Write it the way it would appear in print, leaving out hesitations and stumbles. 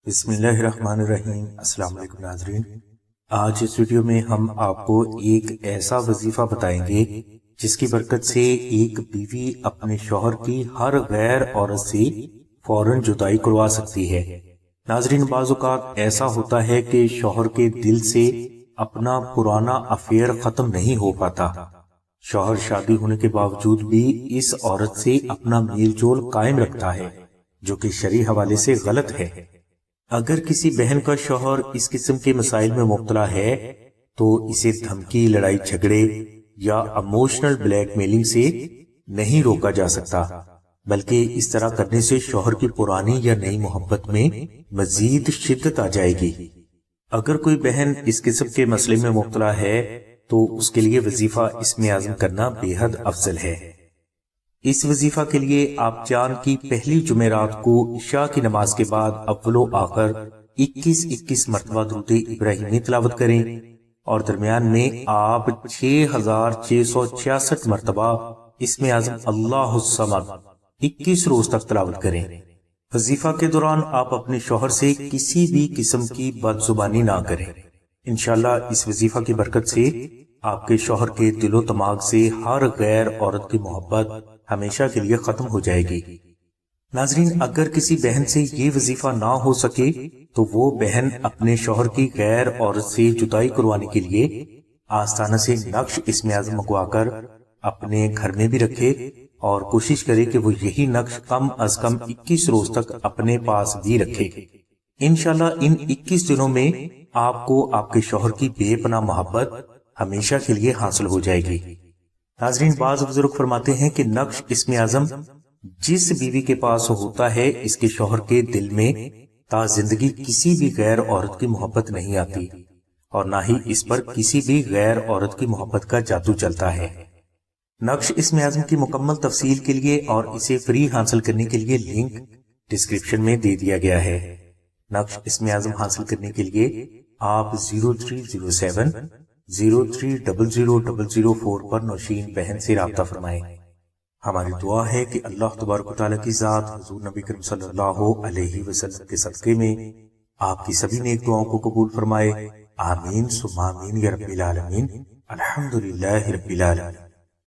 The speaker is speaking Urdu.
بسم اللہ الرحمن الرحیم۔ السلام علیکم ناظرین، آج اس ویڈیو میں ہم آپ کو ایک ایسا وظیفہ بتائیں گے جس کی برکت سے ایک بیوی اپنے شوہر کی ہر غیر عورت سے فوراً جدائی کروا سکتی ہے۔ ناظرین، بعض اوقات ایسا ہوتا ہے کہ شوہر کے دل سے اپنا پرانا افیئر ختم نہیں ہو پاتا۔ شوہر شادی ہونے کے باوجود بھی اس عورت سے اپنا میل جول قائم رکھتا ہے، جو کہ شرعی حوالے سے غلط ہے۔ اگر کسی بہن کا شوہر اس قسم کے مسائل میں مبتلا ہے تو اسے دھمکی، لڑائی جھگڑے یا ایموشنل بلیک میلنگ سے نہیں روکا جا سکتا، بلکہ اس طرح کرنے سے شوہر کی پرانی یا نئی محبت میں مزید شدت آ جائے گی۔ اگر کوئی بہن اس قسم کے مسئلے میں مبتلا ہے تو اس کے لیے وظیفہ اسم اعظم کرنا بے حد افضل ہے۔ اس وظیفہ کے لیے آپ چاند کی پہلی جمعرات کو عشاء کی نماز کے بعد اول و آخر 21 مرتبہ درود ابراہیمی تلاوت کریں، اور درمیان میں آپ 6666 مرتبہ اسم اعظم اللہ الصمد 21 روز تک تلاوت کریں۔ وظیفہ کے دوران آپ اپنے شوہر سے کسی بھی قسم کی بد زبانی نہ کریں۔ انشاءاللہ اس وظیفہ کی برکت سے آپ کے شوہر کے دل و دماغ سے ہر غیر عورت کی محبت ہمیشہ کے لیے ختم ہو جائے گی۔ ناظرین، اگر کسی بہن سے یہ وظیفہ نہ ہو سکے تو وہ بہن اپنے شوہر کی غیر عورت سے جدائی کروانے کے لیے آستانہ سے نقش اسم اعظم منگوا کر اپنے گھر میں بھی رکھے، اور کوشش کرے کہ وہ یہی نقش کم از کم 21 روز تک اپنے پاس بھی رکھے۔ انشاءاللہ ان 21 دنوں میں آپ کو آپ کے شوہر کی بے پناہ محبت ہمیشہ کے لیے حاصل ہو جائے گی۔ ناظرین، بعض بزرگ فرماتے ہیں کہ نقش اسم اعظم جس بیوی کے پاس ہوتا ہے، اس کے شوہر کے دل میں تا زندگی کسی بھی غیر عورت کی محبت نہیں آتی، اور نہ ہی اس پر کسی بھی غیر عورت کی محبت کا جادو چلتا ہے۔ نقش اسم اعظم کی مکمل تفصیل کے لیے اور اسے فری حاصل کرنے کے لیے لنک ڈسکرپشن میں دے دیا گیا ہے۔ نقش اسم اعظم حاصل کرنے کے لیے آپ 0307 03000004 پر نوشین بہن سے رابطہ فرمائیں۔ ہماری دعا ہے کہ اللہ تبارک و تعالیٰ کی ذات حضور نبی کریم صلی اللہ علیہ وسلم کے صدقے میں آپ کی سبھی نیک دعاؤں کو قبول فرمائے۔ آمین ثم آمین یا رب العالمین۔ الحمدللہ رب العالمین۔